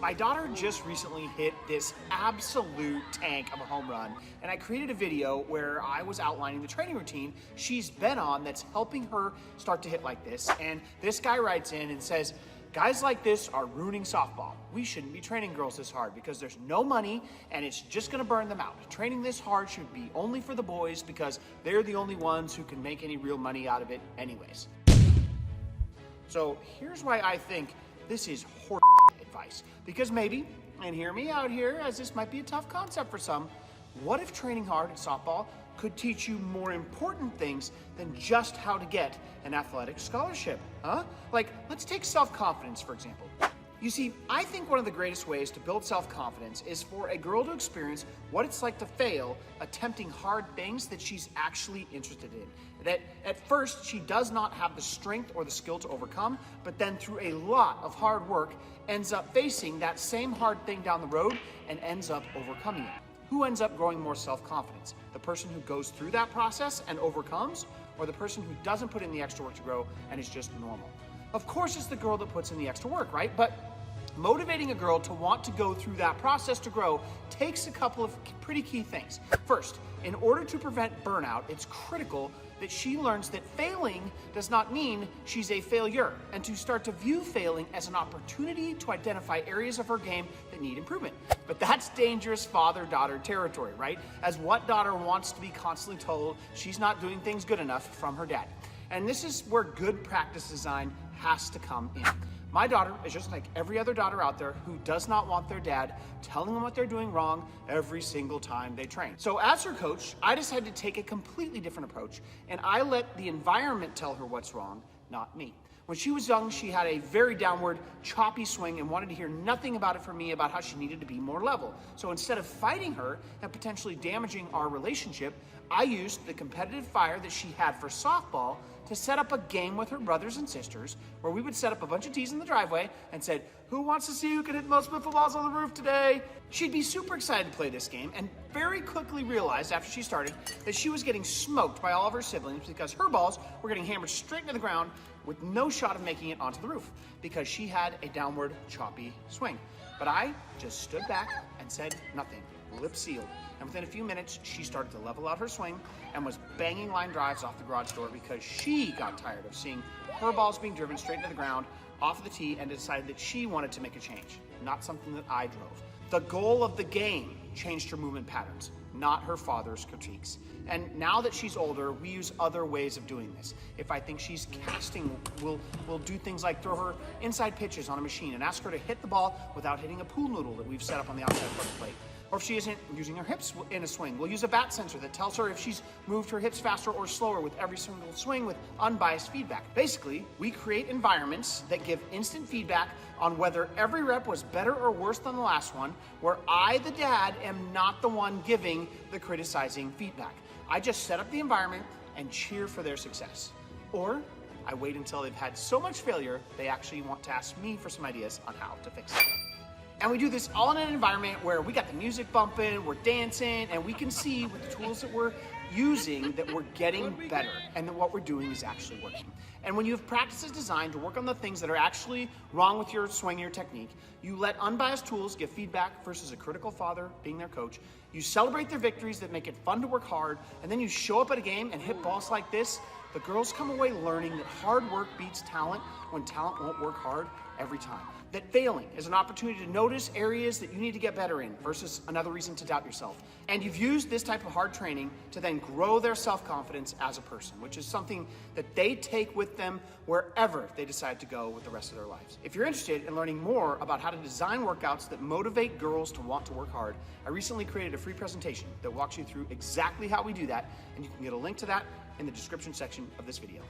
My daughter just recently hit this absolute tank of a home run, and I created a video where I was outlining the training routine she's been on that's helping her start to hit like this. And this guy writes in and says, guys like this are ruining softball. We shouldn't be training girls this hard because there's no money and it's just gonna burn them out. Training this hard should be only for the boys because they're the only ones who can make any real money out of it anyways. So here's why I think this is horse advice. Because maybe, and hear me out here as this might be a tough concept for some, what if training hard at softball could teach you more important things than just how to get an athletic scholarship, huh? Like, let's take self-confidence, for example. You see, I think one of the greatest ways to build self-confidence is for a girl to experience what it's like to fail attempting hard things that she's actually interested in. That at first she does not have the strength or the skill to overcome, but then through a lot of hard work ends up facing that same hard thing down the road and ends up overcoming it. Who ends up growing more self-confidence? The person who goes through that process and overcomes, or the person who doesn't put in the extra work to grow and is just normal? Of course it's the girl that puts in the extra work, right? But motivating a girl to want to go through that process to grow takes a couple of pretty key things. First, in order to prevent burnout, it's critical that she learns that failing does not mean she's a failure, and to start to view failing as an opportunity to identify areas of her game that need improvement. But that's dangerous father-daughter territory, right? As what daughter wants to be constantly told she's not doing things good enough from her dad? And this is where good practice design has to come in. My daughter is just like every other daughter out there who does not want their dad telling them what they're doing wrong every single time they train. So as her coach, I decided to take a completely different approach, and I let the environment tell her what's wrong, not me. When she was young, she had a very downward, choppy swing and wanted to hear nothing about it from me about how she needed to be more level. So instead of fighting her and potentially damaging our relationship, I used the competitive fire that she had for softball to set up a game with her brothers and sisters where we would set up a bunch of tees in the driveway and said, who wants to see who can hit the most wiffle balls on the roof today? She'd be super excited to play this game and very quickly realized after she started that she was getting smoked by all of her siblings because her balls were getting hammered straight into the ground with no shot of making it onto the roof because she had a downward choppy swing. But I just stood back and said nothing, lips sealed. And within a few minutes, she started to level out her swing and was banging line drives off the garage door because she got tired of seeing her balls being driven straight into the ground off of the tee and decided that she wanted to make a change, not something that I drove. The goal of the game changed her movement patterns, not her father's critiques. And now that she's older, we use other ways of doing this. If I think she's casting, we'll do things like throw her inside pitches on a machine and ask her to hit the ball without hitting a pool noodle that we've set up on the outside of the plate. Or if she isn't using her hips in a swing, we'll use a bat sensor that tells her if she's moved her hips faster or slower with every single swing with unbiased feedback. Basically, we create environments that give instant feedback on whether every rep was better or worse than the last one, where I, the dad, am not the one giving the criticizing feedback. I just set up the environment and cheer for their success. Or I wait until they've had so much failure, they actually want to ask me for some ideas on how to fix it. And we do this all in an environment where we got the music bumping, we're dancing, and we can see with the tools that we're using that we're getting better and that what we're doing is actually working. And when you have practices designed to work on the things that are actually wrong with your swing, your technique, you let unbiased tools give feedback versus a critical father being their coach. You celebrate their victories that make it fun to work hard, and then you show up at a game and hit balls like this. The girls come away learning that hard work beats talent when talent won't work hard every time. That failing is an opportunity to notice areas that you need to get better in versus another reason to doubt yourself. And you've used this type of hard training to then grow their self-confidence as a person, which is something that they take with them wherever they decide to go with the rest of their lives. If you're interested in learning more about how to design workouts that motivate girls to want to work hard, I recently created a free presentation that walks you through exactly how we do that, and you can get a link to that in the description section of this video.